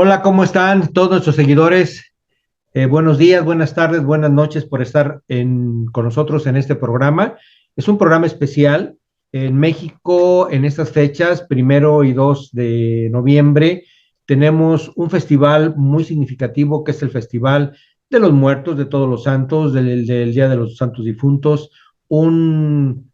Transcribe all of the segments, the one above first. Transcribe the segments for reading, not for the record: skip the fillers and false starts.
Hola, ¿cómo están todos nuestros seguidores? Buenos días, buenas tardes, buenas noches por estar con nosotros en este programa. Es un programa especial en México en estas fechas, 1 y 2 de noviembre. Tenemos un festival muy significativo que es el Festival de los Muertos, de Todos los Santos, del Día de los Santos Difuntos, un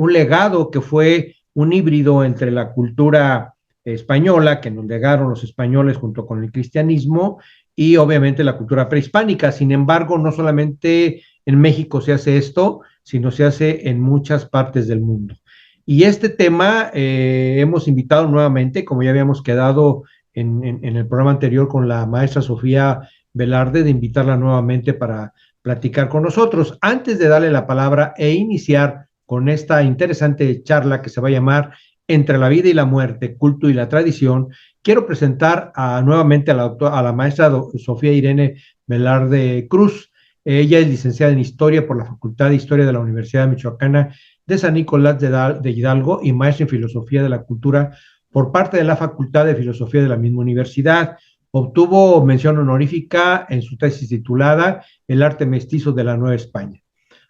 legado que fue un híbrido entre la cultura española que nos legaron los españoles junto con el cristianismo y obviamente la cultura prehispánica. Sin embargo, no solamente en México se hace esto, sino se hace en muchas partes del mundo. Y este tema hemos invitado nuevamente, como ya habíamos quedado en el programa anterior con la maestra Sofía Velarde, de invitarla nuevamente para platicar con nosotros. Antes de darle la palabra e iniciar con esta interesante charla que se va a llamar Entre la vida y la muerte, culto y la tradición, quiero presentar nuevamente a la maestra Sofía Irene Velarde Cruz. Ella es licenciada en Historia por la Facultad de Historia de la Universidad Michoacana de San Nicolás de Hidalgo y maestra en Filosofía de la Cultura por parte de la Facultad de Filosofía de la misma universidad. Obtuvo mención honorífica en su tesis titulada El arte mestizo de la Nueva España.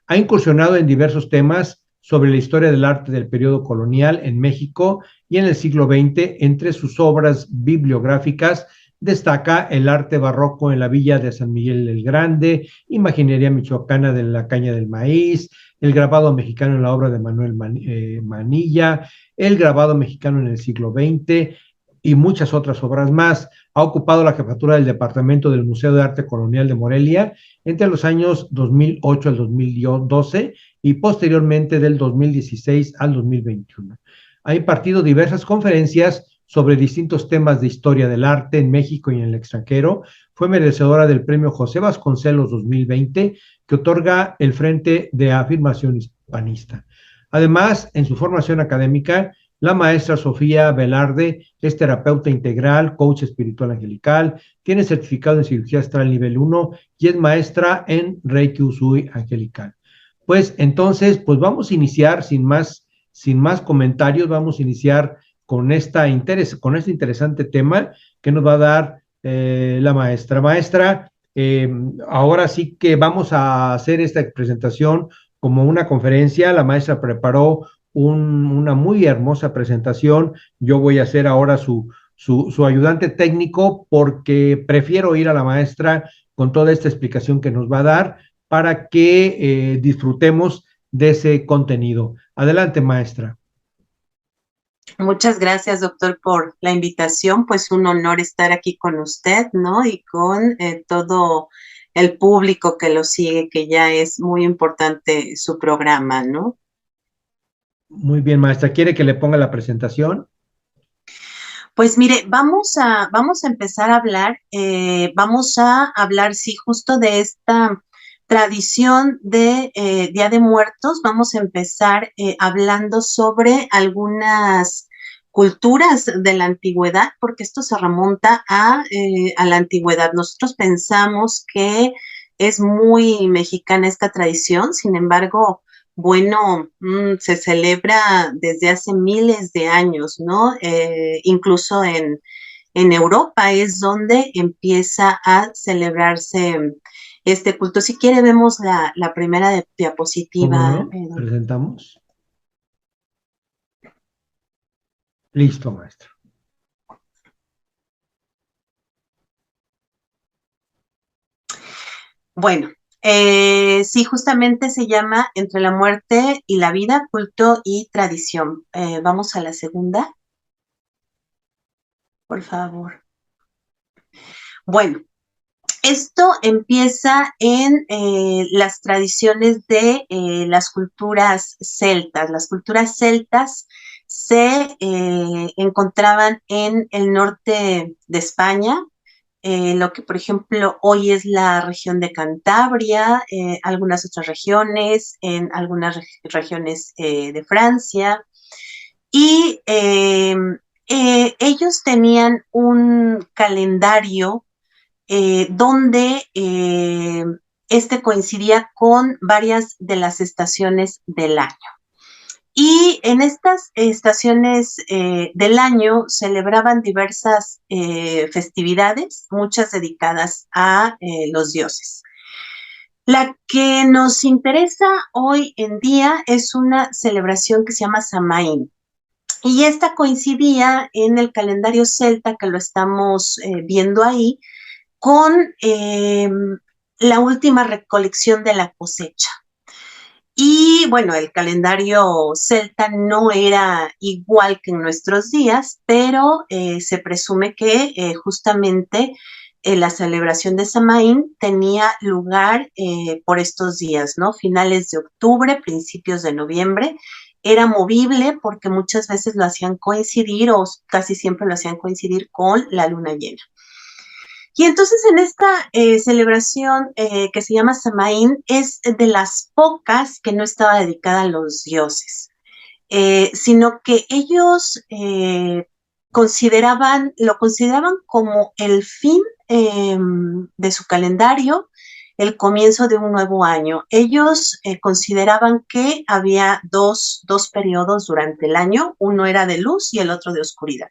Ha incursionado en diversos temas sobre la historia del arte del periodo colonial en México y en el siglo XX. Entre sus obras bibliográficas destaca el arte barroco en la villa de San Miguel el Grande, imaginería michoacana de la caña del maíz, el grabado mexicano en la obra de Manuel Manilla, el grabado mexicano en el siglo XX y muchas otras obras más. Ha ocupado la jefatura del departamento del Museo de Arte Colonial de Morelia entre los años 2008 al 2012 y posteriormente del 2016 al 2021. Ha impartido diversas conferencias sobre distintos temas de historia del arte en México y en el extranjero. Fue merecedora del premio José Vasconcelos 2020, que otorga el Frente de Afirmación Hispanista. Además, en su formación académica, la maestra Sofía Velarde es terapeuta integral, coach espiritual angelical, tiene certificado en cirugía astral nivel 1 y es maestra en Reiki Usui angelical. Pues entonces, pues vamos a iniciar sin más comentarios, vamos a iniciar con con este interesante tema que nos va a dar la maestra. Maestra, ahora sí que vamos a hacer esta presentación como una conferencia. La maestra preparó una muy hermosa presentación. Yo voy a ser ahora su ayudante técnico porque prefiero ir a la maestra con toda esta explicación que nos va a dar para que disfrutemos de ese contenido. Adelante, maestra. Muchas gracias, doctor, por la invitación. Pues un honor estar aquí con usted, ¿no? Y con todo el público que lo sigue, que ya es muy importante su programa, ¿no? Muy bien, maestra. ¿Quiere que le ponga la presentación? Pues mire, vamos a empezar vamos a hablar, sí, justo de esta tradición de Día de Muertos. Vamos a empezar hablando sobre algunas culturas de la antigüedad, porque esto se remonta a la antigüedad. Nosotros pensamos que es muy mexicana esta tradición, sin embargo, bueno, se celebra desde hace miles de años, ¿no? Incluso en Europa es donde empieza a celebrarse este culto. Si quiere, vemos la primera ¿Cómo diapositiva. no? Presentamos. Listo, maestra. Bueno, sí, justamente se llama Entre la muerte y la vida, culto y tradición. Vamos a la segunda, por favor. Bueno, esto empieza en las tradiciones de las culturas celtas. Las culturas celtas se encontraban en el norte de España, lo que por ejemplo hoy es la región de Cantabria, algunas otras regiones, en algunas regiones de Francia, y ellos tenían un calendario donde este coincidía con varias de las estaciones del año. Y en estas estaciones del año celebraban diversas festividades, muchas dedicadas a los dioses. La que nos interesa hoy en día es una celebración que se llama Samaín. Y esta coincidía en el calendario celta, que lo estamos viendo ahí, con la última recolección de la cosecha. Y bueno, el calendario celta no era igual que en nuestros días, pero se presume que justamente la celebración de Samaín tenía lugar por estos días, ¿no? Finales de octubre, principios de noviembre. Era movible porque muchas veces lo hacían coincidir o casi siempre lo hacían coincidir con la luna llena. Y entonces en esta celebración que se llama Samaín es de las pocas que no estaba dedicada a los dioses, sino que ellos lo consideraban como el fin de su calendario, el comienzo de un nuevo año. Ellos consideraban que había dos periodos durante el año, uno era de luz y el otro de oscuridad.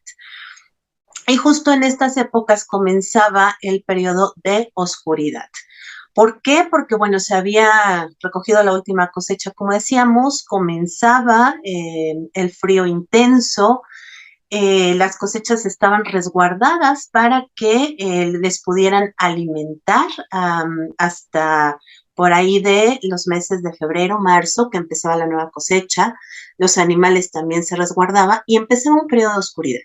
Y justo en estas épocas comenzaba el periodo de oscuridad. ¿Por qué? Porque, bueno, se había recogido la última cosecha, como decíamos, comenzaba el frío intenso, las cosechas estaban resguardadas para que les pudieran alimentar hasta por ahí de los meses de febrero, marzo, que empezaba la nueva cosecha. Los animales también se resguardaban y empezaba un periodo de oscuridad.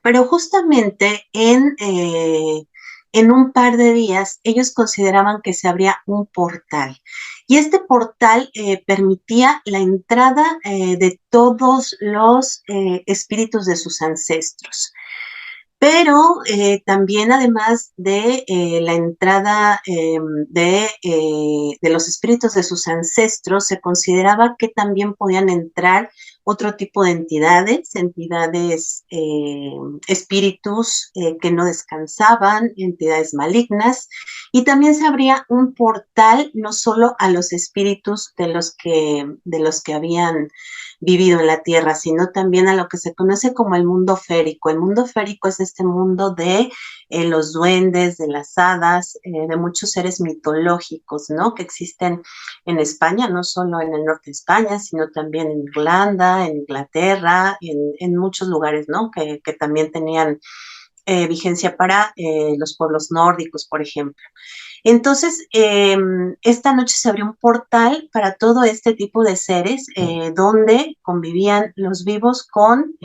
Pero justamente en un par de días ellos consideraban que se abría un portal. Y este portal permitía la entrada de todos los espíritus de sus ancestros. Pero también además de la entrada de los espíritus de sus ancestros, se consideraba que también podían entrar otro tipo de entidades, espíritus que no descansaban, entidades malignas, y también se abría un portal no solo a los espíritus de los que habían vivido en la tierra, sino también a lo que se conoce como el mundo férico. El mundo férico es este mundo de los duendes, de las hadas, de muchos seres mitológicos, ¿no? Que existen en España, no solo en el norte de España, sino también en Irlanda, en Inglaterra, en muchos lugares, ¿no? Que también tenían vigencia para los pueblos nórdicos, por ejemplo. Entonces, esta noche se abrió un portal para todo este tipo de seres donde convivían los vivos con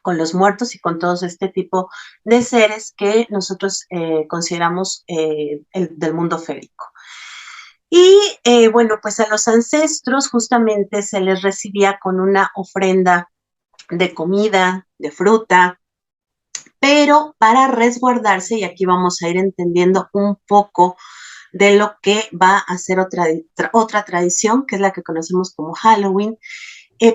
los muertos y con todo este tipo de seres que nosotros consideramos del mundo férico. Y bueno, pues a los ancestros justamente se les recibía con una ofrenda de comida, de fruta, pero para resguardarse, y aquí vamos a ir entendiendo un poco de lo que va a ser otra tradición, que es la que conocemos como Halloween,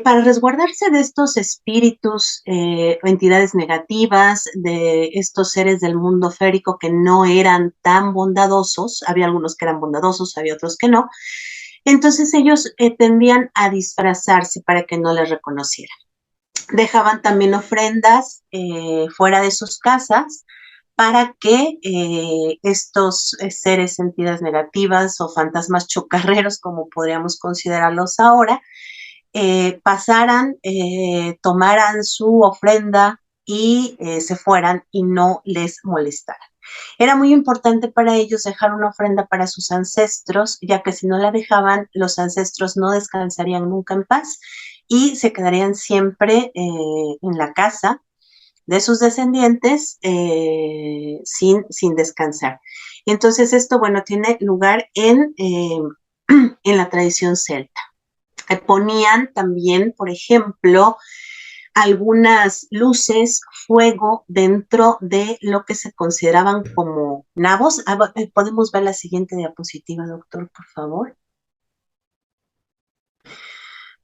para resguardarse de estos espíritus o entidades negativas, de estos seres del mundo férico que no eran tan bondadosos, había algunos que eran bondadosos, había otros que no, entonces ellos tendían a disfrazarse para que no les reconocieran. Dejaban también ofrendas fuera de sus casas para que estos seres, entidades negativas o fantasmas chocarreros, como podríamos considerarlos ahora, pasaran, tomaran su ofrenda y se fueran y no les molestaran. Era muy importante para ellos dejar una ofrenda para sus ancestros, ya que si no la dejaban, los ancestros no descansarían nunca en paz y se quedarían siempre en la casa de sus descendientes sin descansar. Entonces esto, bueno, tiene lugar en la tradición celta. Ponían también, por ejemplo, algunas luces, fuego dentro de lo que se consideraban como nabos. Podemos ver la siguiente diapositiva, doctor, por favor.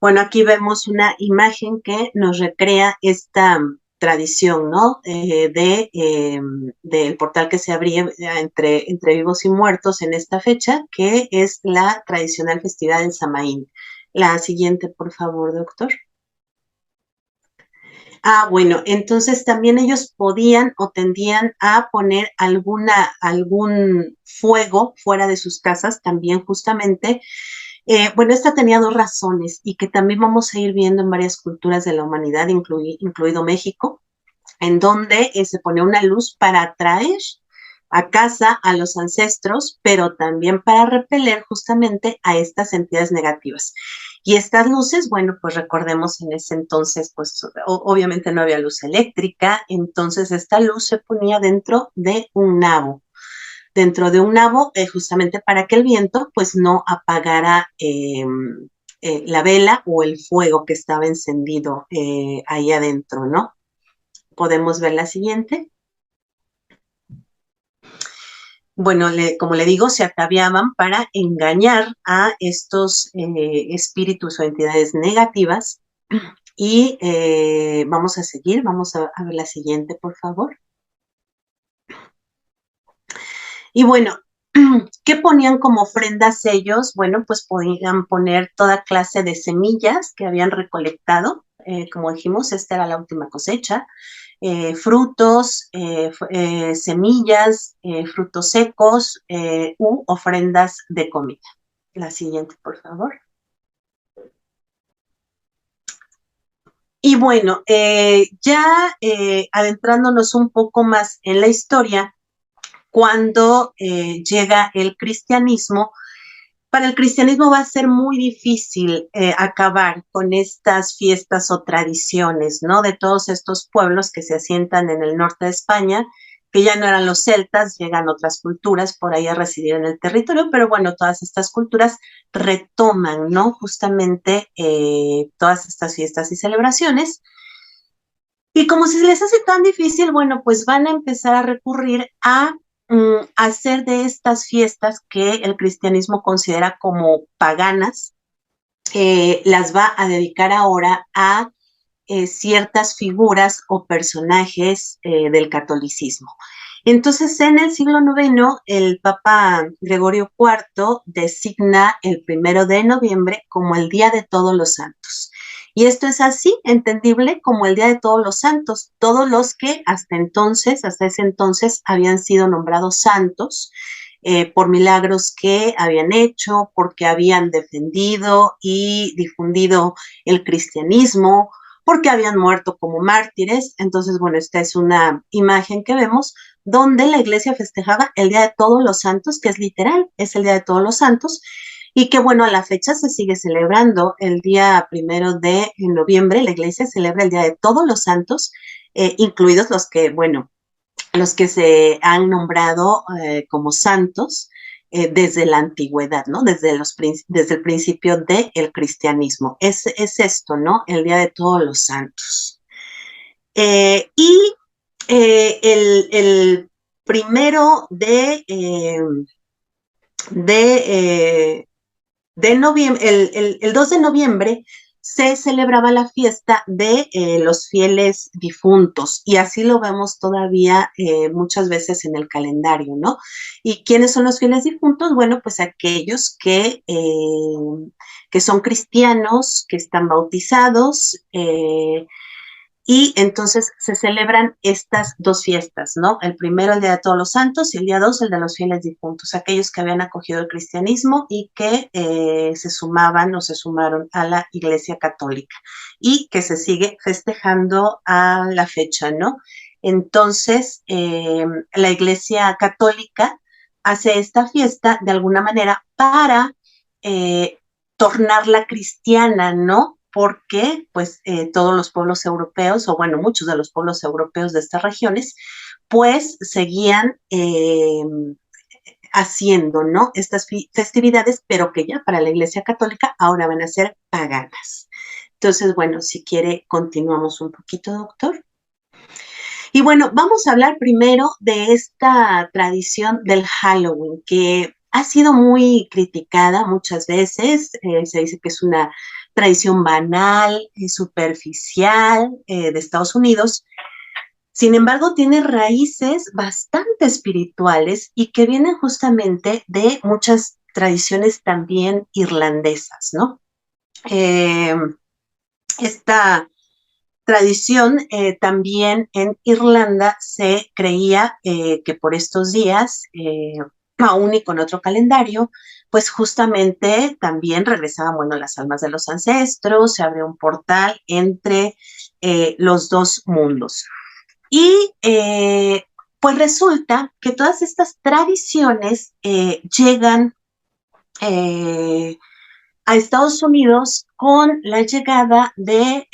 Bueno, aquí vemos una imagen que nos recrea esta tradición, ¿no? Del portal que se abría entre vivos y muertos en esta fecha, que es la tradicional festividad del Samaín. La siguiente, por favor, doctor. Bueno, entonces también ellos podían o tendían a poner algún fuego fuera de sus casas, también justamente. Bueno, esta tenía dos razones y que también vamos a ir viendo en varias culturas de la humanidad, incluido México, en donde se ponía una luz para atraer a casa a los ancestros, pero también para repeler justamente a estas entidades negativas. Y estas luces, bueno, pues recordemos en ese entonces, pues obviamente no había luz eléctrica, entonces esta luz se ponía dentro de un nabo, justamente para que el viento pues no apagara la vela o el fuego que estaba encendido ahí adentro, ¿no? Podemos ver la siguiente. Bueno, como le digo, se ataviaban para engañar a estos espíritus o entidades negativas. Y vamos a seguir, vamos a ver la siguiente, por favor. Y bueno, ¿qué ponían como ofrendas ellos? Bueno, pues podían poner toda clase de semillas que habían recolectado. Como dijimos, esta era la última cosecha. Frutos, semillas, frutos secos u ofrendas de comida. La siguiente, por favor. Y bueno, ya adentrándonos un poco más en la historia, cuando llega el cristianismo, para el cristianismo va a ser muy difícil acabar con estas fiestas o tradiciones, ¿no? De todos estos pueblos que se asientan en el norte de España, que ya no eran los celtas, llegan otras culturas por ahí a residir en el territorio, pero bueno, todas estas culturas retoman, ¿no? Justamente todas estas fiestas y celebraciones. Y como se les hace tan difícil, bueno, pues van a empezar a recurrir a hacer de estas fiestas que el cristianismo considera como paganas, las va a dedicar ahora a ciertas figuras o personajes del catolicismo. Entonces, en el siglo IX, el Papa Gregorio IV designa el 1 de noviembre como el Día de Todos los Santos. Y esto es así, entendible como el Día de Todos los Santos, todos los que hasta ese entonces, habían sido nombrados santos por milagros que habían hecho, porque habían defendido y difundido el cristianismo, porque habían muerto como mártires. Entonces, bueno, esta es una imagen que vemos donde la iglesia festejaba el Día de Todos los Santos, que es literal, es el Día de Todos los Santos, y que bueno, a la fecha se sigue celebrando el día 1 de noviembre, la iglesia celebra el Día de Todos los Santos, incluidos los que, bueno, los que se han nombrado como santos desde la antigüedad, ¿no? Desde el principio del cristianismo. Es esto, ¿no? El Día de Todos los Santos. Y el 1 de noviembre, el 2 de noviembre se celebraba la fiesta de los fieles difuntos y así lo vemos todavía muchas veces en el calendario, ¿no? ¿Y quiénes son los fieles difuntos? Bueno, pues aquellos que son cristianos, que están bautizados, y entonces se celebran estas dos fiestas, ¿no? El primero, el Día de Todos los Santos, y el día 2, el de los fieles difuntos, aquellos que habían acogido el cristianismo y que se sumaban o se sumaron a la Iglesia Católica y que se sigue festejando a la fecha, ¿no? Entonces, la Iglesia Católica hace esta fiesta de alguna manera para tornarla cristiana, ¿no? Porque pues todos los pueblos europeos, o bueno, muchos de los pueblos europeos de estas regiones, pues seguían haciendo, ¿no? Estas festividades, pero que ya para la Iglesia Católica ahora van a ser paganas. Entonces, bueno, si quiere, continuamos un poquito, doctor. Y bueno, vamos a hablar primero de esta tradición del Halloween, que ha sido muy criticada muchas veces. Se dice que es una tradición banal, superficial de Estados Unidos. Sin embargo, tiene raíces bastante espirituales y que vienen justamente de muchas tradiciones también irlandesas, ¿no? Eh, esta tradición también en Irlanda se creía que por estos días, aún y con otro calendario, pues justamente también regresaban, bueno, las almas de los ancestros, se abrió un portal entre los dos mundos. Y pues resulta que todas estas tradiciones llegan eh, a Estados Unidos con la llegada de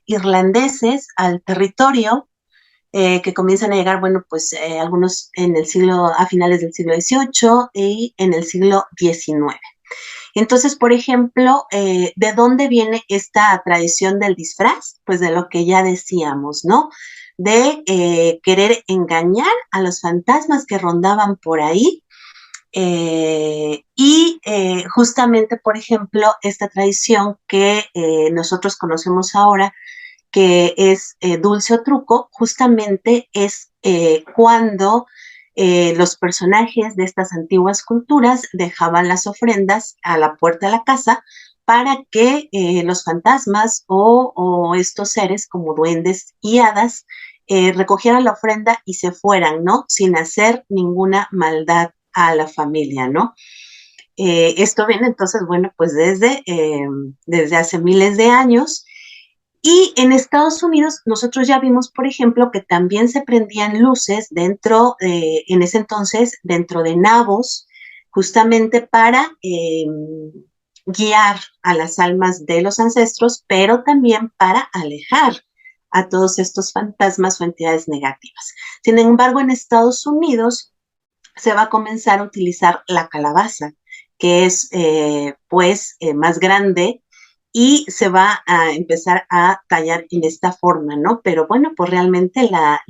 irlandeses al territorio, que comienzan a llegar, bueno, pues algunos en el siglo, a finales del siglo XVIII y en el siglo XIX. Entonces, por ejemplo, ¿de dónde viene esta tradición del disfraz? Pues de lo que ya decíamos, ¿no? De querer engañar a los fantasmas que rondaban por ahí. Justamente, por ejemplo, esta tradición que nosotros conocemos ahora, que es dulce o truco, justamente es cuando los personajes de estas antiguas culturas dejaban las ofrendas a la puerta de la casa para que los fantasmas o estos seres como duendes y hadas recogieran la ofrenda y se fueran, ¿no? Sin hacer ninguna maldad a la familia, ¿no? Esto viene entonces, bueno, pues desde hace miles de años. Y en Estados Unidos nosotros ya vimos, por ejemplo, que también se prendían luces dentro, en ese entonces, dentro de nabos, justamente para guiar a las almas de los ancestros, pero también para alejar a todos estos fantasmas o entidades negativas. Sin embargo, en Estados Unidos se va a comenzar a utilizar la calabaza, que es más grande y se va a empezar a tallar en esta forma, ¿no? Pero bueno, pues realmente la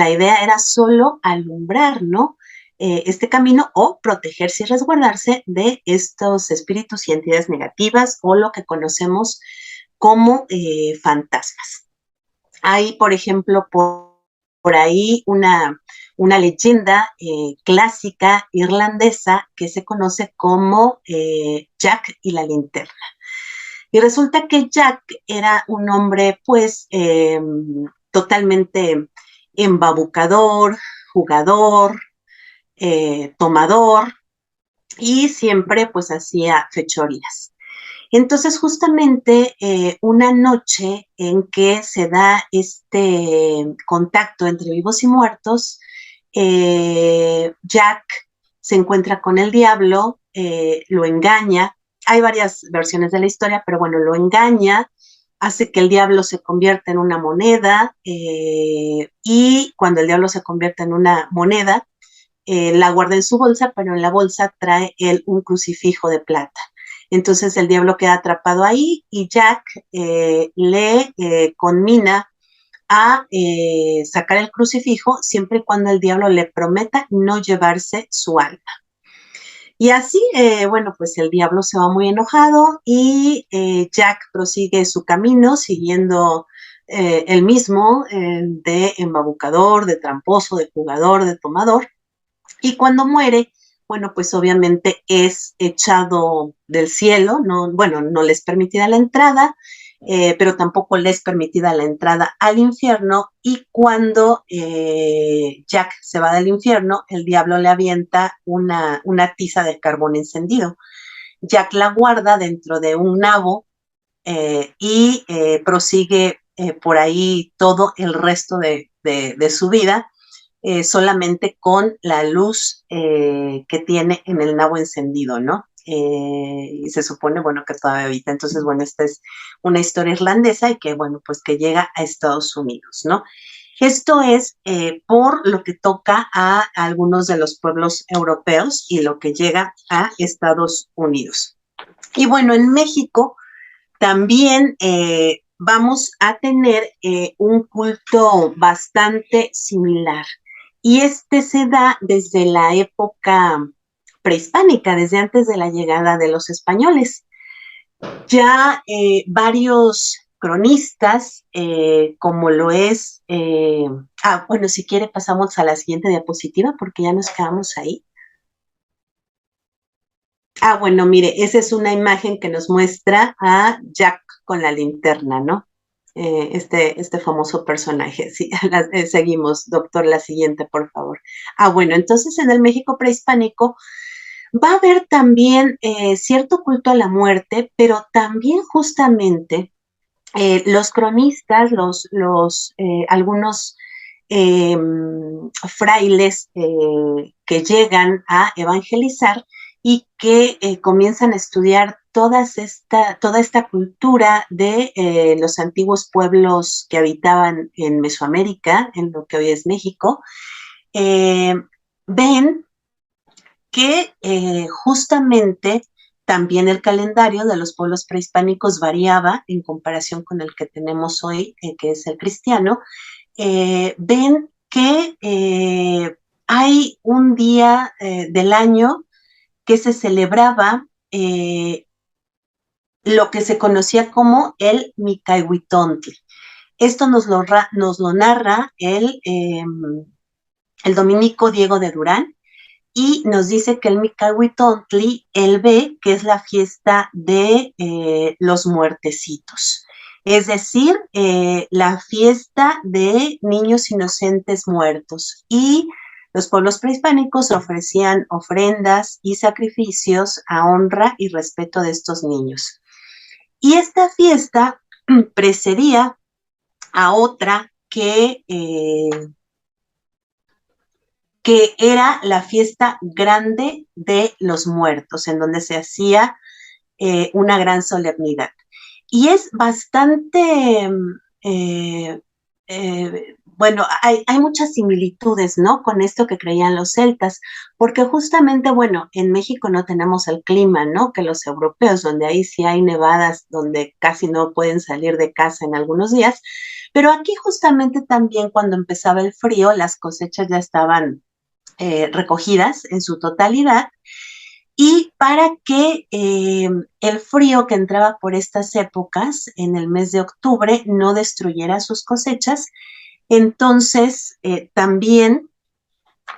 idea era solo alumbrar, ¿no? Este camino o protegerse y resguardarse de estos espíritus y entidades negativas o lo que conocemos como fantasmas. Hay, por ejemplo, por ahí una leyenda clásica irlandesa que se conoce como Jack y la linterna. Y resulta que Jack era un hombre, pues, totalmente embabucador, jugador, tomador, y siempre, pues, hacía fechorías. Entonces, justamente una noche en que se da este contacto entre vivos y muertos, Jack se encuentra con el diablo, lo engaña. Hay varias versiones de la historia, pero bueno, lo engaña, hace que el diablo se convierta en una moneda y cuando el diablo se convierte en una moneda, la guarda en su bolsa, pero en la bolsa trae él un crucifijo de plata. Entonces el diablo queda atrapado ahí y Jack le conmina a sacar el crucifijo siempre y cuando el diablo le prometa no llevarse su alma. Y así, bueno, pues el diablo se va muy enojado y Jack prosigue su camino siguiendo el mismo de embabucador, de tramposo, de jugador, de tomador. Y cuando muere, bueno, pues obviamente es echado del cielo, no, bueno, no les permitida la entrada, pero tampoco les permitida la entrada al infierno. Y cuando Jack se va del infierno, el diablo le avienta una tiza de carbón encendido. Jack la guarda dentro de un nabo y prosigue por ahí todo el resto de su vida solamente con la luz que tiene en el nabo encendido, ¿no? Y se supone, bueno, que todavía habita. Entonces, bueno, esta es una historia irlandesa y que, bueno, pues que llega a Estados Unidos, ¿no? Esto es por lo que toca a algunos de los pueblos europeos y lo que llega a Estados Unidos. Y bueno, en México también vamos a tener un culto bastante similar. Y este se da desde la época prehispánica, desde antes de la llegada de los españoles. Ya varios cronistas, como lo es, bueno, si quiere pasamos a la siguiente diapositiva porque ya nos quedamos ahí. Bueno, mire, esa es una imagen que nos muestra a Jack con la linterna, ¿no? Este famoso personaje. Sí, seguimos, doctor, la siguiente, por favor. Bueno, entonces en el México prehispánico va a haber también cierto culto a la muerte, pero también justamente los cronistas, algunos eh, frailes que llegan a evangelizar y que comienzan a estudiar toda esta cultura de los antiguos pueblos que habitaban en Mesoamérica, en lo que hoy es México, eh, ven que justamente también el calendario de los pueblos prehispánicos variaba en comparación con el que tenemos hoy, que es el cristiano. Ven que hay un día del año que se celebraba lo que se conocía como el Micahuitontli. Esto nos lo narra el dominico Diego de Durán, y nos dice que el Micahuitontli, él ve que es la fiesta de los muertecitos, es decir, la fiesta de niños inocentes muertos. Y los pueblos prehispánicos ofrecían ofrendas y sacrificios a honra y respeto de estos niños. Y esta fiesta precedía a otra que era la fiesta grande de los muertos, en donde se hacía una gran solemnidad. Y es bastante, eh, bueno, hay muchas similitudes, ¿no? Con esto que creían los celtas, porque justamente, bueno, en México no tenemos el clima, ¿no? Que los europeos, donde ahí sí hay nevadas, donde casi no pueden salir de casa en algunos días, pero aquí justamente también cuando empezaba el frío, las cosechas ya estaban recogidas en su totalidad, y para que el frío que entraba por estas épocas, en el mes de octubre, no destruyera sus cosechas, entonces también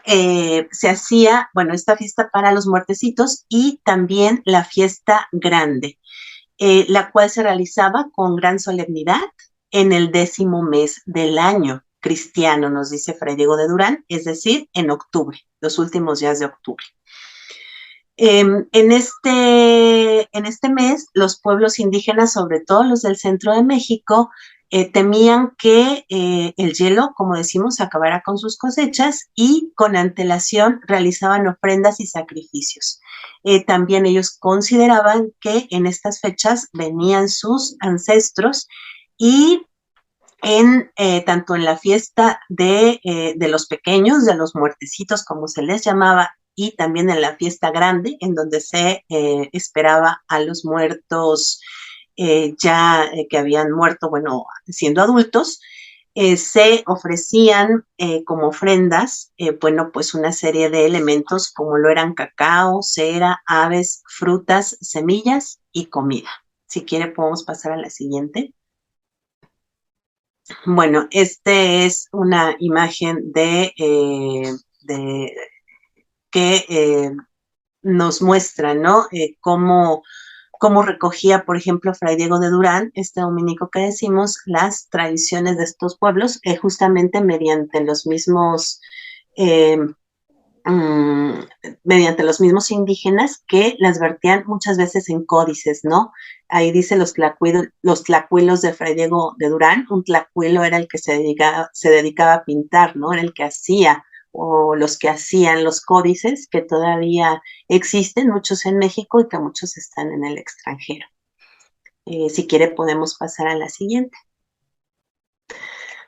se hacía, bueno, esta fiesta para los muertecitos y también la fiesta grande, la cual se realizaba con gran solemnidad en el 10º mes del año cristiano, nos dice Fray Diego de Durán, es decir, en octubre, los últimos días de octubre. En este mes, los pueblos indígenas, sobre todo los del centro de México, temían que el hielo, como decimos, acabara con sus cosechas, y con antelación realizaban ofrendas y sacrificios. También ellos consideraban que en estas fechas venían sus ancestros, y tanto en la fiesta de los pequeños, de los muertecitos, como se les llamaba, y también en la fiesta grande, en donde se esperaba a los muertos que habían muerto, bueno, siendo adultos, se ofrecían como ofrendas, bueno, pues una serie de elementos como lo eran cacao, cera, aves, frutas, semillas y comida. Si quiere, podemos pasar a la siguiente. Bueno, este es una imagen de que nos muestra, ¿no? Cómo recogía, por ejemplo, Fray Diego de Durán, este dominico que decimos, las tradiciones de estos pueblos, justamente mediante los mismos eh, um, mediante los mismos indígenas, que las vertían muchas veces en códices, ¿no? Ahí dice los tlacuilos de Fray Diego de Durán. Un tlacuilo era el que se dedicaba a pintar, ¿no? Era el que hacía, o los que hacían los códices, que todavía existen, muchos en México y que muchos están en el extranjero. Si quiere, podemos pasar a la siguiente.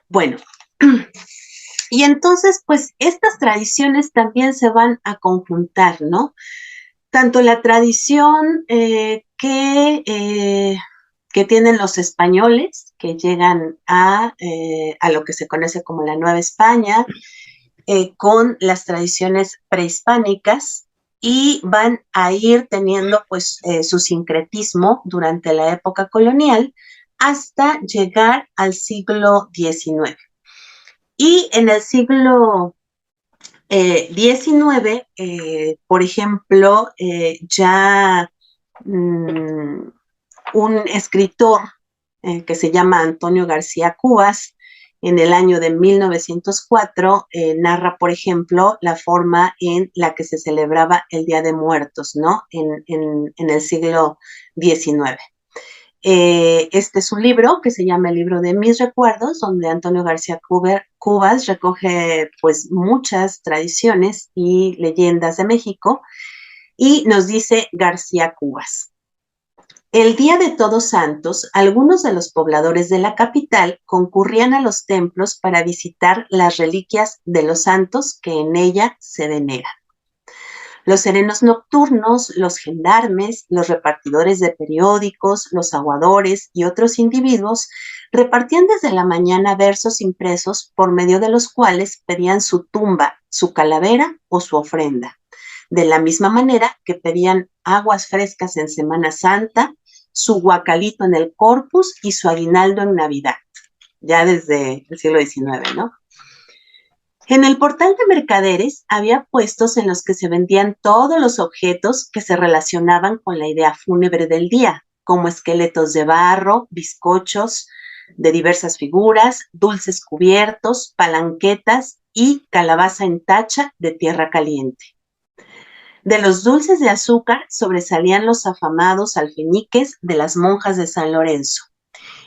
Bueno, y entonces, pues estas tradiciones también se van a conjuntar, ¿no? Tanto la tradición que tienen los españoles, que llegan a lo que se conoce como la Nueva España, con las tradiciones prehispánicas, y van a ir teniendo pues su sincretismo durante la época colonial hasta llegar al siglo XIX. Y en el siglo XIX, por ejemplo, ya un escritor que se llama Antonio García Cubas, en el año de 1904, narra, por ejemplo, la forma en la que se celebraba el Día de Muertos, ¿no? En el siglo XIX. Este es un libro que se llama El libro de mis recuerdos, donde Antonio García Cubas recoge pues muchas tradiciones y leyendas de México y nos dice García Cubas. El día de Todos Santos, algunos de los pobladores de la capital concurrían a los templos para visitar las reliquias de los santos que en ella se veneran. Los serenos nocturnos, los gendarmes, los repartidores de periódicos, los aguadores y otros individuos repartían desde la mañana versos impresos por medio de los cuales pedían su tumba, su calavera o su ofrenda. De la misma manera que pedían aguas frescas en Semana Santa, su guacalito en el Corpus y su aguinaldo en Navidad, ya desde el siglo XIX, ¿no? En el portal de mercaderes había puestos en los que se vendían todos los objetos que se relacionaban con la idea fúnebre del día, como esqueletos de barro, bizcochos de diversas figuras, dulces cubiertos, palanquetas y calabaza en tacha de tierra caliente. De los dulces de azúcar sobresalían los afamados alfeñiques de las monjas de San Lorenzo.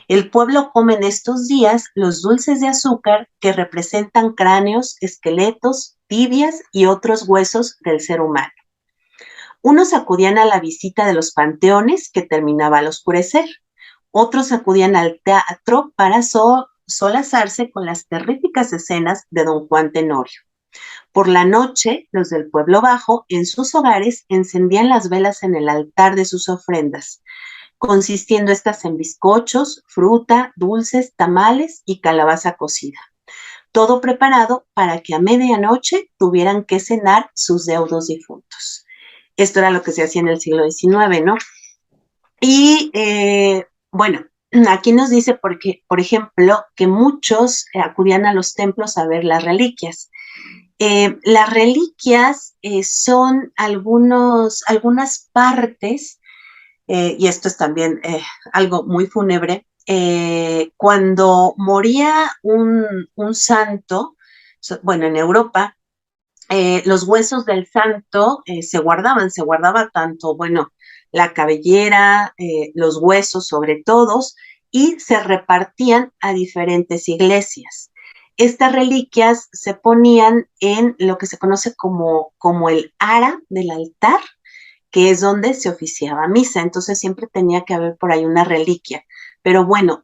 El pueblo come en estos días los dulces de azúcar que representan cráneos, esqueletos, tibias y otros huesos del ser humano. Unos acudían a la visita de los panteones que terminaba al oscurecer. Otros acudían al teatro para solazarse con las terríficas escenas de Don Juan Tenorio. Por la noche, los del pueblo bajo, en sus hogares, encendían las velas en el altar de sus ofrendas, consistiendo estas en bizcochos, fruta, dulces, tamales y calabaza cocida. Todo preparado para que a medianoche tuvieran que cenar sus deudos difuntos. Esto era lo que se hacía en el siglo XIX, ¿no? Y bueno, aquí nos dice, porque, por ejemplo, que muchos acudían a los templos a ver las reliquias. Las reliquias son algunas partes, y esto es también algo muy fúnebre, cuando moría un santo, bueno, en Europa, los huesos del santo se guardaba tanto, bueno, la cabellera, los huesos sobre todos, y se repartían a diferentes iglesias. Estas reliquias se ponían en lo que se conoce como el ara del altar, que es donde se oficiaba misa. Entonces siempre tenía que haber por ahí una reliquia. Pero bueno,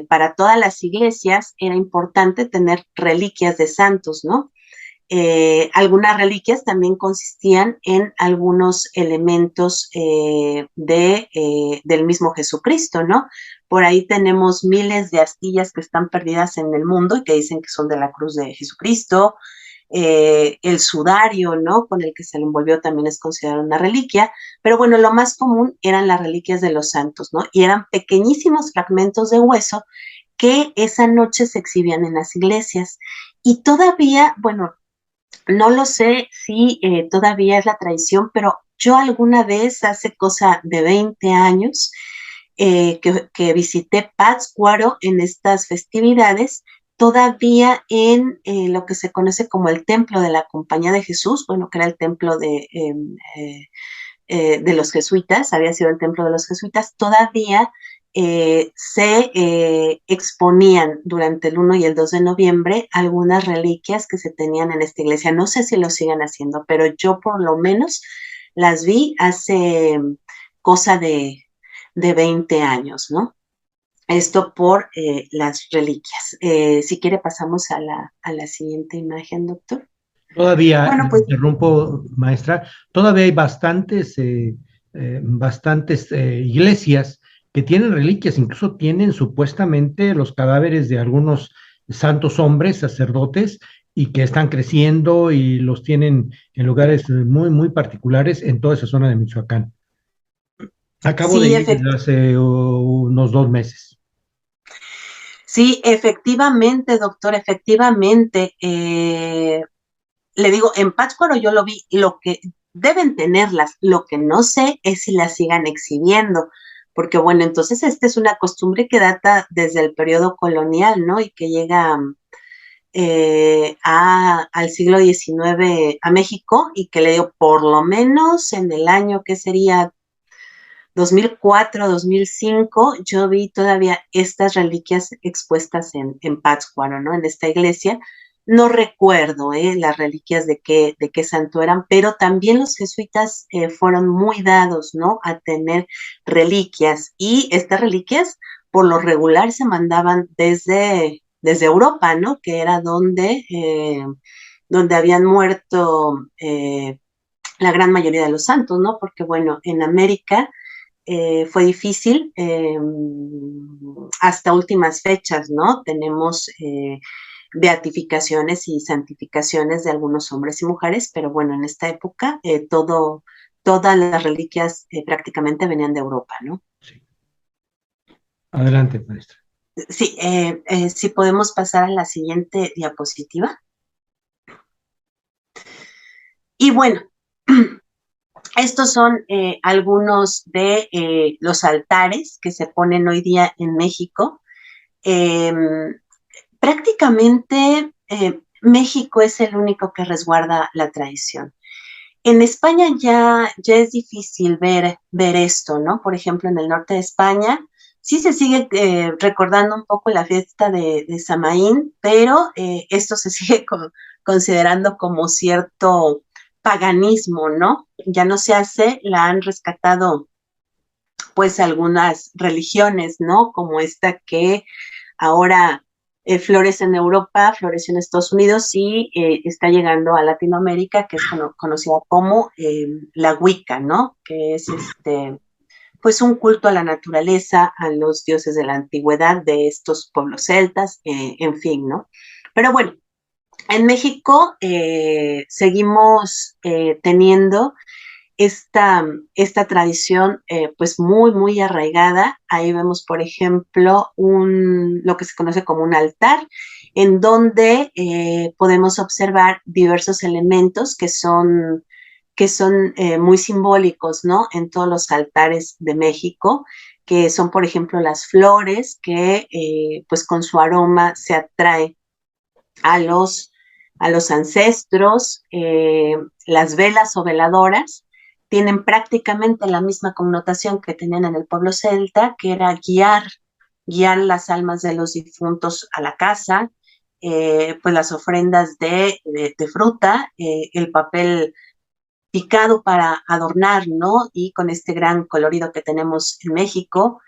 para todas las iglesias era importante tener reliquias de santos, ¿no? Algunas reliquias también consistían en algunos elementos del mismo Jesucristo, ¿no? Por ahí tenemos miles de astillas que están perdidas en el mundo y que dicen que son de la cruz de Jesucristo. El sudario, ¿no? Con el que se le envolvió también es considerado una reliquia, pero bueno, lo más común eran las reliquias de los santos, ¿no? Y eran pequeñísimos fragmentos de hueso que esa noche se exhibían en las iglesias. Y todavía, bueno, no lo sé si todavía es la tradición, pero yo alguna vez, hace cosa de 20 años, que visité Pátzcuaro en estas festividades, todavía en lo que se conoce como el templo de la Compañía de Jesús, bueno, que era el templo de los jesuitas, había sido el templo de los jesuitas, todavía se exponían durante el 1 y el 2 de noviembre algunas reliquias que se tenían en esta iglesia. No sé si lo sigan haciendo, pero yo por lo menos las vi hace cosa de 20 años, ¿no? Esto por las reliquias. Si quiere pasamos a la siguiente imagen, doctor. Todavía, Bueno, le pues interrumpo, maestra, todavía hay bastantes iglesias que tienen reliquias, incluso tienen supuestamente los cadáveres de algunos santos hombres, sacerdotes, y que están creciendo y los tienen en lugares muy, muy particulares en toda esa zona de Michoacán. Acabo de sí, ir hace unos 2 meses. sí, efectivamente, doctor, efectivamente. le digo, en Pátzcuaro yo lo vi, lo que deben tenerlas, lo que no sé es si las sigan exhibiendo, porque bueno, entonces esta es una costumbre que data desde el periodo colonial, ¿no? Y que llega al siglo XIX a México y que le dio por lo menos en el año que sería 2004, 2005, yo vi todavía estas reliquias expuestas en Pátzcuaro, ¿no? En esta iglesia. No recuerdo las reliquias de qué santo eran, pero también los jesuitas fueron muy dados, ¿no? A tener reliquias y estas reliquias por lo regular se mandaban desde Europa, ¿no? Que era donde habían muerto la gran mayoría de los santos, ¿no? Porque bueno, en América fue difícil hasta últimas fechas, ¿no? Tenemos beatificaciones y santificaciones de algunos hombres y mujeres, pero bueno, en esta época todas las reliquias prácticamente venían de Europa, ¿no? Sí. Adelante, maestra. Sí, si podemos pasar a la siguiente diapositiva. Y bueno, estos son algunos de los altares que se ponen hoy día en México. Eh, prácticamente México es el único que resguarda la tradición. En España ya es difícil ver esto, ¿no? Por ejemplo, en el norte de España sí se sigue recordando un poco la fiesta de Samaín, pero esto se sigue considerando como cierto paganismo, ¿no? Ya no se hace, la han rescatado pues algunas religiones, ¿no? Como esta que ahora florece en Europa, floreció en Estados Unidos y está llegando a Latinoamérica, que es conocida como la Wicca, ¿no? Que es pues un culto a la naturaleza, a los dioses de la antigüedad de estos pueblos celtas, en fin, ¿no? Pero bueno, en México seguimos teniendo esta tradición pues muy arraigada. Ahí vemos, por ejemplo, lo que se conoce como un altar, en donde podemos observar diversos elementos que son muy simbólicos, ¿no? En todos los altares de México, que son, por ejemplo, las flores, que pues con su aroma se atrae a los ancestros, las velas o veladoras tienen prácticamente la misma connotación que tenían en el pueblo celta, que era guiar las almas de los difuntos a la casa, pues las ofrendas de fruta, el papel picado para adornar, ¿no? Y con este gran colorido que tenemos en México,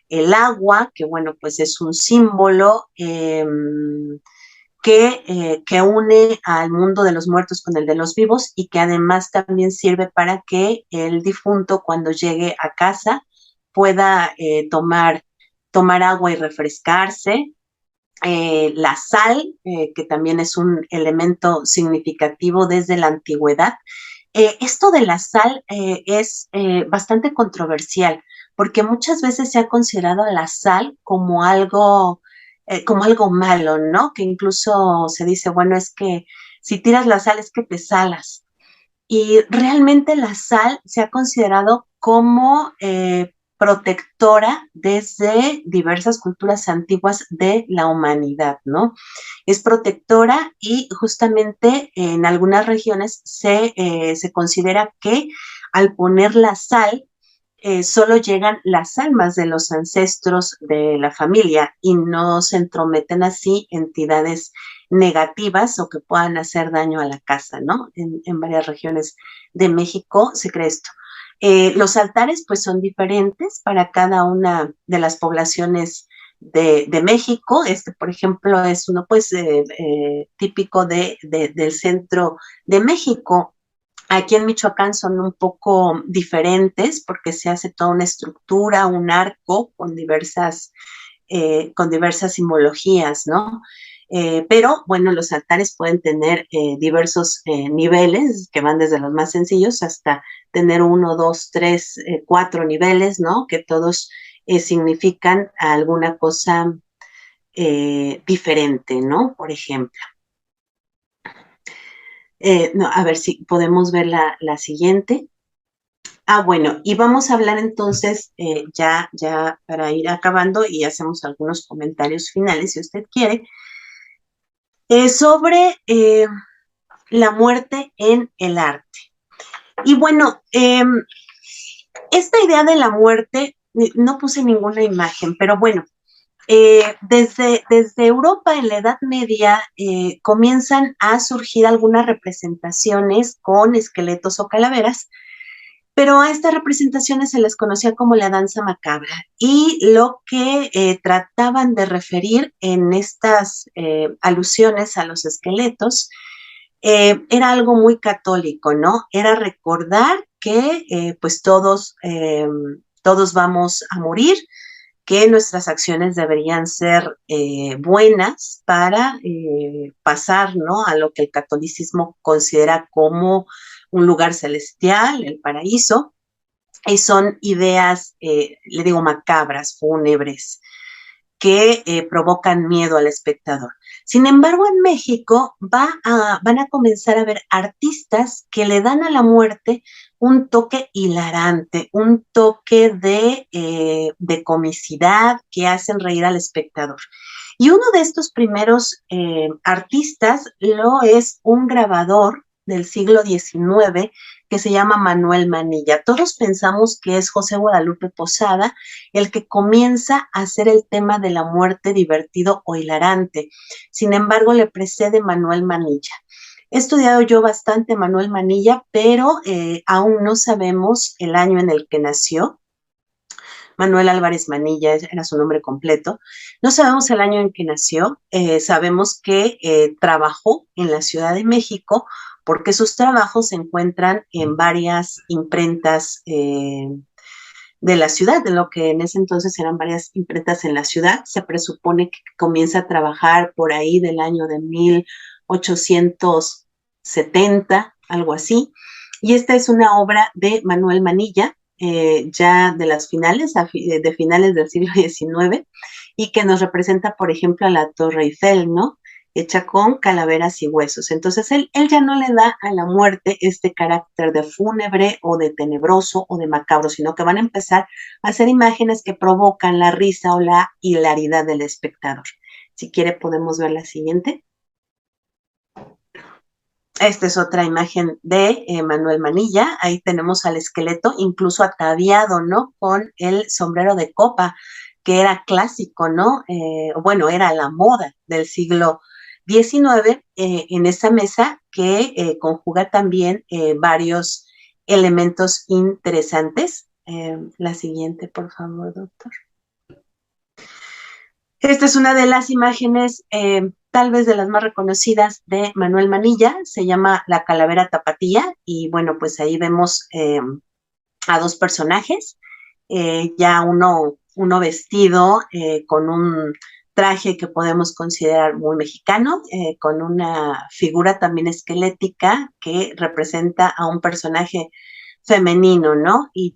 el agua, que bueno, pues es un símbolo que une al mundo de los muertos con el de los vivos y que además también sirve para que el difunto cuando llegue a casa pueda tomar agua y refrescarse. La sal, que también es un elemento significativo desde la antigüedad. Esto de la sal es bastante controversial porque muchas veces se ha considerado la sal como algo malo, ¿no? Que incluso se dice, bueno, es que si tiras la sal es que te salas. Y realmente la sal se ha considerado como protectora desde diversas culturas antiguas de la humanidad, ¿no? Es protectora y justamente en algunas regiones se considera que al poner la sal, solo llegan las almas de los ancestros de la familia y no se entrometen así entidades negativas o que puedan hacer daño a la casa, ¿no? En varias regiones de México se cree esto. Los altares pues son diferentes para cada una de las poblaciones de México. Por ejemplo, es uno pues típico del centro de México. Aquí en Michoacán son un poco diferentes porque se hace toda una estructura, un arco con diversas simbologías, ¿no? Pero bueno, los altares pueden tener diversos niveles que van desde los más sencillos hasta tener 1, 2, 3, 4 niveles, ¿no? Que todos significan alguna cosa diferente, ¿no? Por ejemplo. No, a ver si podemos ver la siguiente. Bueno, y vamos a hablar entonces, ya para ir acabando y hacemos algunos comentarios finales, si usted quiere, sobre la muerte en el arte. Y bueno, esta idea de la muerte, no puse ninguna imagen, pero bueno, desde Europa en la Edad Media comienzan a surgir algunas representaciones con esqueletos o calaveras, pero a estas representaciones se les conocía como la danza macabra y lo que trataban de referir en estas alusiones a los esqueletos era algo muy católico, ¿no? Era recordar que pues todos vamos a morir, que nuestras acciones deberían ser buenas para pasar, ¿no?, a lo que el catolicismo considera como un lugar celestial, el paraíso, y son ideas, le digo, macabras, fúnebres, que provocan miedo al espectador. Sin embargo, en México van a comenzar a ver artistas que le dan a la muerte un toque hilarante, un toque de comicidad, que hacen reír al espectador. Y uno de estos primeros artistas lo es un grabador del siglo XIX que se llama Manuel Manilla. Todos pensamos que es José Guadalupe Posada el que comienza a hacer el tema de la muerte divertido o hilarante. Sin embargo, le precede Manuel Manilla. He estudiado yo bastante Manuel Manilla, pero aún no sabemos el año en el que nació. Manuel Álvarez Manilla era su nombre completo. No sabemos el año en que nació, sabemos que trabajó en la Ciudad de México porque sus trabajos se encuentran en varias imprentas de la ciudad, de lo que en ese entonces eran varias imprentas en la ciudad. Se presupone que comienza a trabajar por ahí del año de 1870, algo así. Y esta es una obra de Manuel Manilla, ya de las finales, de finales del siglo XIX, y que nos representa, por ejemplo, a la Torre Eiffel, ¿no?, hecha con calaveras y huesos. Entonces, él ya no le da a la muerte este carácter de fúnebre o de tenebroso o de macabro, sino que van a empezar a hacer imágenes que provocan la risa o la hilaridad del espectador. Si quiere, podemos ver la siguiente. Esta es otra imagen de Manuel Manilla. Ahí tenemos al esqueleto, incluso ataviado, ¿no?, con el sombrero de copa, que era clásico, ¿no? Bueno, era la moda del siglo XIX, en esa mesa que conjuga también varios elementos interesantes. La siguiente, por favor, doctor. Esta es una de las imágenes, tal vez de las más reconocidas de Manuel Manilla, se llama La Calavera Tapatía, y bueno, pues ahí vemos a dos personajes, ya uno vestido con un traje que podemos considerar muy mexicano, con una figura también esquelética que representa a un personaje femenino, ¿no? Y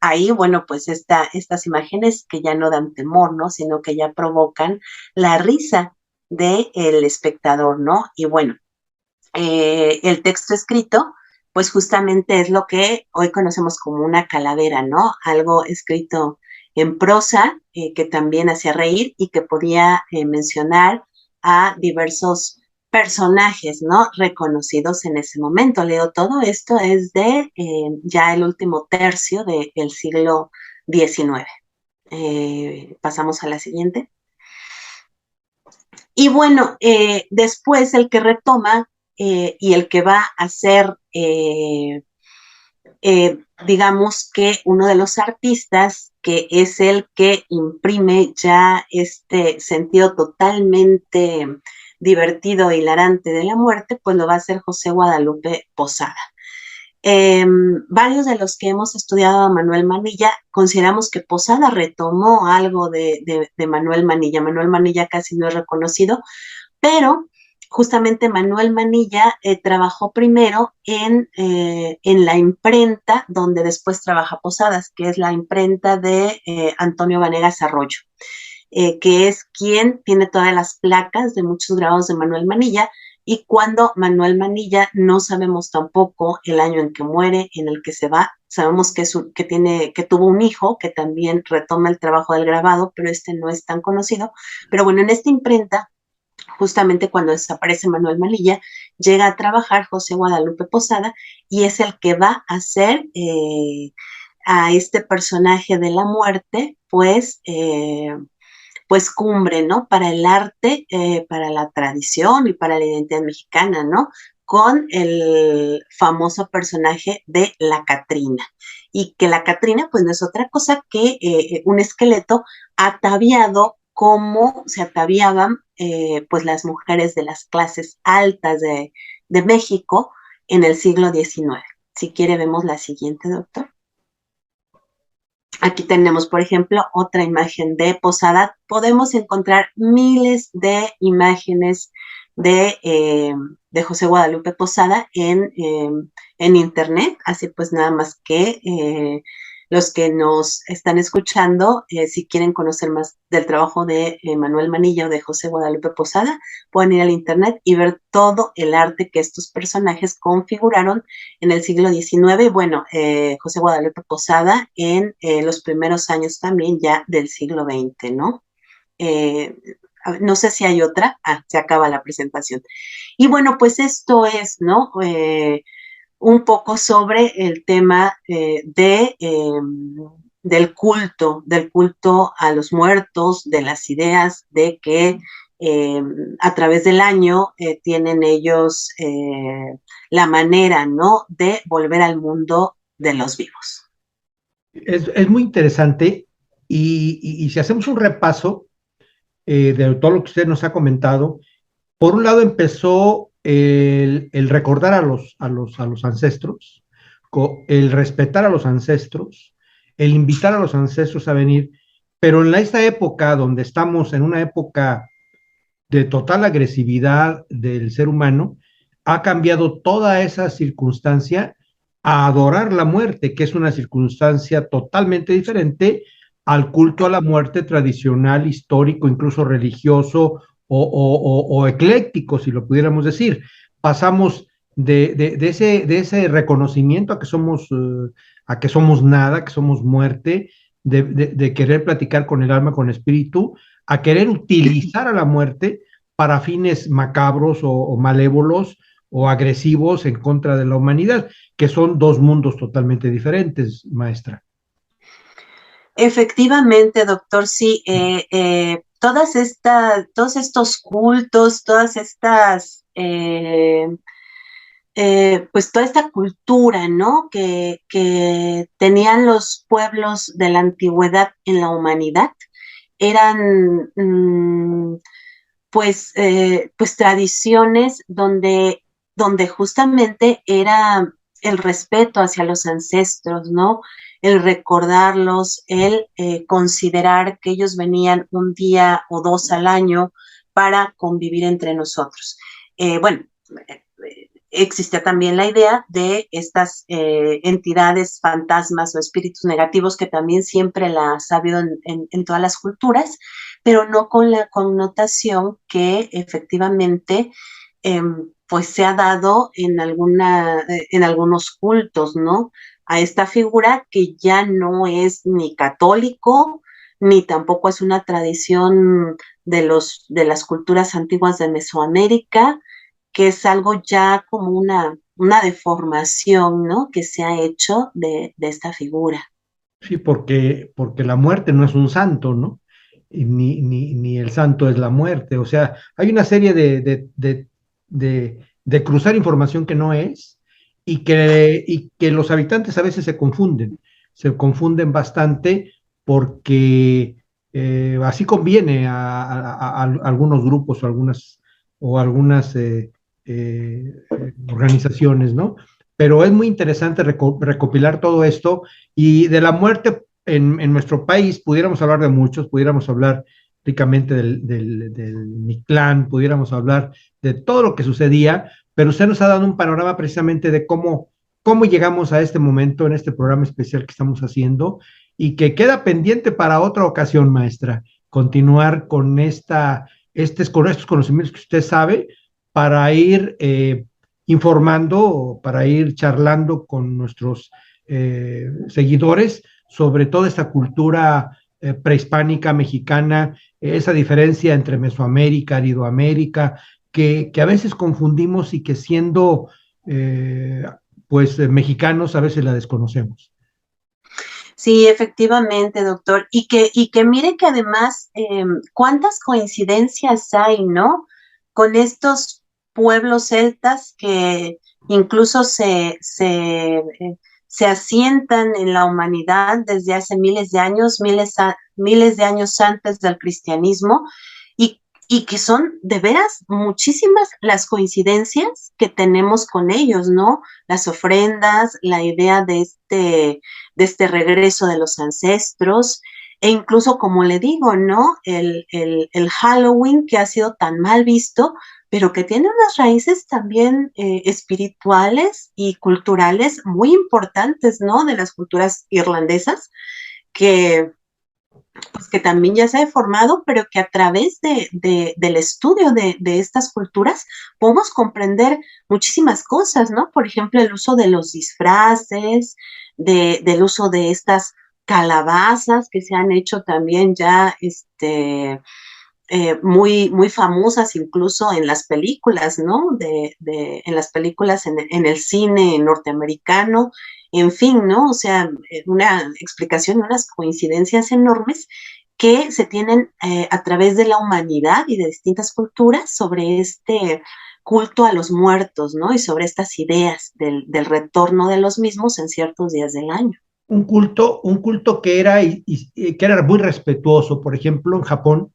ahí, bueno, pues estas imágenes que ya no dan temor, ¿no?, sino que ya provocan la risa del espectador, ¿no? Y bueno, el texto escrito, pues justamente es lo que hoy conocemos como una calavera, ¿no? Algo escrito en prosa que también hacía reír y que podía mencionar a diversos personajes, ¿no?, reconocidos en ese momento. Leo, todo esto es de ya el último tercio del siglo XIX. Pasamos a la siguiente. Y bueno, después el que retoma y el que va a ser, digamos que uno de los artistas, que es el que imprime ya este sentido totalmente divertido e hilarante de la muerte, pues lo va a hacer José Guadalupe Posada. Varios de los que hemos estudiado a Manuel Manilla consideramos que Posada retomó algo de Manuel Manilla. Manuel Manilla casi no es reconocido, pero justamente Manuel Manilla trabajó primero en la imprenta donde después trabaja Posadas, que es la imprenta de Antonio Vanegas Arroyo, que es quien tiene todas las placas de muchos grabados de Manuel Manilla, y cuando Manuel Manilla, no sabemos tampoco el año en que muere, en el que se va. Sabemos que tuvo un hijo que también retoma el trabajo del grabado, pero este no es tan conocido. Pero bueno, en esta imprenta, justamente cuando desaparece Manuel Manilla, llega a trabajar José Guadalupe Posada y es el que va a hacer a este personaje de la muerte, pues cumbre, ¿no? Para el arte, para la tradición y para la identidad mexicana, ¿no? Con el famoso personaje de la Catrina. Y que la Catrina, pues no es otra cosa que un esqueleto ataviado como se ataviaban pues las mujeres de las clases altas de México en el siglo XIX. Si quiere, vemos la siguiente, doctor. Aquí tenemos, por ejemplo, otra imagen de Posada. Podemos encontrar miles de imágenes de José Guadalupe Posada en Internet, así pues nada más que los que nos están escuchando, si quieren conocer más del trabajo de Manuel Manilla o de José Guadalupe Posada, pueden ir al Internet y ver todo el arte que estos personajes configuraron en el siglo XIX. Bueno, José Guadalupe Posada en los primeros años también ya del siglo XX, ¿no? No sé si hay otra. Se acaba la presentación. Y bueno, pues esto es, ¿no? Un poco sobre el tema del culto a los muertos, de las ideas de que a través del año tienen ellos la manera, ¿no? De volver al mundo de los vivos. Es muy interesante y si hacemos un repaso de todo lo que usted nos ha comentado, por un lado empezó el recordar a los ancestros, el respetar a los ancestros, el invitar a los ancestros a venir, pero en esta época donde estamos, en una época de total agresividad del ser humano, ha cambiado toda esa circunstancia a adorar la muerte, que es una circunstancia totalmente diferente al culto a la muerte tradicional, histórico, incluso religioso o ecléctico, si lo pudiéramos decir. Pasamos de ese reconocimiento a que somos nada, que somos muerte, de querer platicar con el alma, con el espíritu, a querer utilizar a la muerte para fines macabros o malévolos o agresivos en contra de la humanidad, que son dos mundos totalmente diferentes, maestra. Efectivamente, doctor, sí, todos estos cultos, todas estas, pues toda esta cultura, ¿no? Que tenían los pueblos de la antigüedad en la humanidad, eran pues tradiciones donde justamente era el respeto hacia los ancestros, ¿no? El recordarlos, el considerar que ellos venían un día o dos al año para convivir entre nosotros. Bueno, existe también la idea de estas entidades, fantasmas o espíritus negativos que también siempre las ha habido en todas las culturas, pero no con la connotación que efectivamente pues se ha dado en algunos cultos, ¿no? A esta figura que ya no es ni católico, ni tampoco es una tradición de las culturas antiguas de Mesoamérica, que es algo ya como una deformación, ¿no? Que se ha hecho de esta figura. Sí, porque la muerte no es un santo, ¿no? Ni el santo es la muerte. O sea, hay una serie de cruzar información que no es y que los habitantes a veces se confunden bastante porque así conviene a algunos grupos o algunas organizaciones, ¿no? Pero es muy interesante recopilar todo esto y de la muerte en nuestro país, pudiéramos hablar de muchos, pudiéramos hablar ricamente del Mictlán, pudiéramos hablar de todo lo que sucedía, pero usted nos ha dado un panorama precisamente de cómo llegamos a este momento en este programa especial que estamos haciendo y que queda pendiente para otra ocasión, maestra, continuar con estos conocimientos que usted sabe, para ir informando, para ir charlando con nuestros seguidores sobre toda esta cultura prehispánica mexicana, esa diferencia entre Mesoamérica, Aridoamérica, que a veces confundimos y que siendo pues mexicanos a veces la desconocemos. Sí, efectivamente, doctor. Y que mire que además, cuántas coincidencias hay, ¿no? Con estos pueblos celtas que incluso se asientan en la humanidad desde hace miles de años, miles de años antes del cristianismo, y que son de veras muchísimas las coincidencias que tenemos con ellos, ¿no? Las ofrendas, la idea de este regreso de los ancestros, e incluso, como le digo, ¿no? El Halloween que ha sido tan mal visto, pero que tiene unas raíces también espirituales y culturales muy importantes, ¿no? De las culturas irlandesas, que pues que también ya se ha formado, pero que a través del estudio de estas culturas podemos comprender muchísimas cosas, ¿no? Por ejemplo, el uso de los disfraces, del uso de estas calabazas que se han hecho también ya muy famosas incluso en las películas, ¿no? En las películas en el cine norteamericano, en fin, ¿no? O sea, una explicación y unas coincidencias enormes que se tienen a través de la humanidad y de distintas culturas sobre este culto a los muertos, ¿no? Y sobre estas ideas del retorno de los mismos en ciertos días del año. Un culto que que era muy respetuoso. Por ejemplo, en Japón,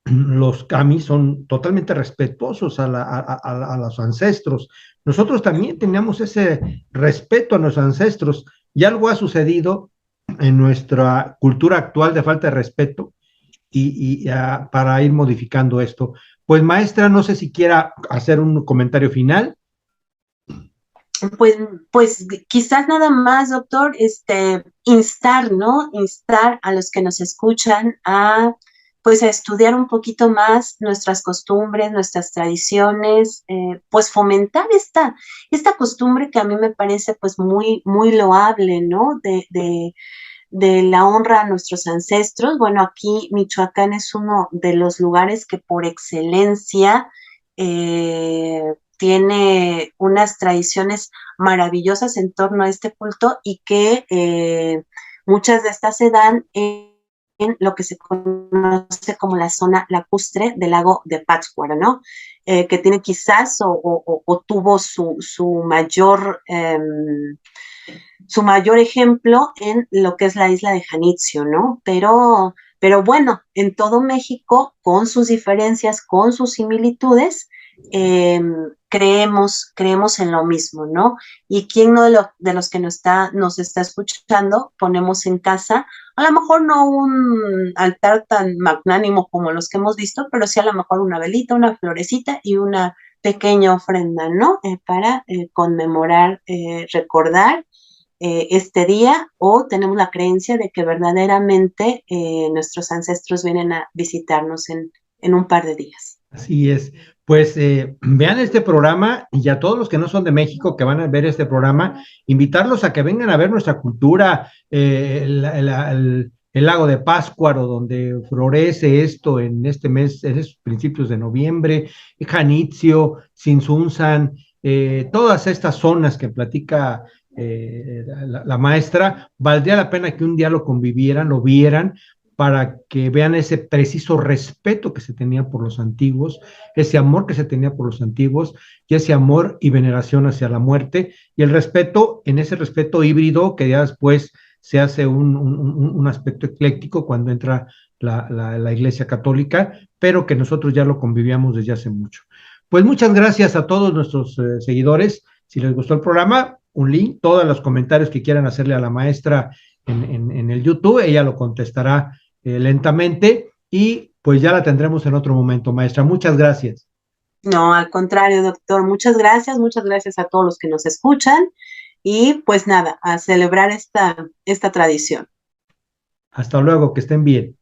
los kami son totalmente respetuosos a los ancestros. Nosotros también teníamos ese respeto a nuestros ancestros y algo ha sucedido en nuestra cultura actual de falta de respeto para ir modificando esto. Pues maestra, no sé si quiera hacer un comentario final. Pues quizás nada más, doctor, instar, ¿no? Instar a los que nos escuchan pues a estudiar un poquito más nuestras costumbres, nuestras tradiciones, pues fomentar esta costumbre que a mí me parece pues muy loable, ¿no? De la honra a nuestros ancestros. Bueno, aquí Michoacán es uno de los lugares que por excelencia tiene unas tradiciones maravillosas en torno a este culto y que muchas de estas se dan en lo que se conoce como la zona lacustre del lago de Pátzcuaro, ¿no? Que tiene quizás o tuvo su mayor ejemplo en lo que es la isla de Janitzio, ¿no? Pero bueno, en todo México, con sus diferencias, con sus similitudes, eh, creemos en lo mismo, ¿no? Y quién no de los que nos está escuchando, ponemos en casa, a lo mejor no un altar tan magnánimo como los que hemos visto, pero sí a lo mejor una velita, una florecita y una pequeña ofrenda, ¿no? Para conmemorar, recordar este día, o tenemos la creencia de que verdaderamente nuestros ancestros vienen a visitarnos en un par de días. Así es. Pues vean este programa y a todos los que no son de México que van a ver este programa, invitarlos a que vengan a ver nuestra cultura, el lago de Pátzcuaro, donde florece esto en este mes, en estos principios de noviembre, Janitzio, Sinsunzan, todas estas zonas que platica la maestra, valdría la pena que un día lo convivieran, lo vieran, para que vean ese preciso respeto que se tenía por los antiguos, ese amor que se tenía por los antiguos y ese amor y veneración hacia la muerte y el respeto, en ese respeto híbrido que ya después se hace un aspecto ecléctico cuando entra la Iglesia Católica, pero que nosotros ya lo convivíamos desde hace mucho. Pues muchas gracias a todos nuestros seguidores. Si les gustó el programa, un link, todos los comentarios que quieran hacerle a la maestra en el YouTube, ella lo contestará lentamente y pues ya la tendremos en otro momento, maestra. Muchas gracias. No, al contrario, doctor, muchas gracias a todos los que nos escuchan y pues nada, a celebrar esta tradición. Hasta luego, que estén bien.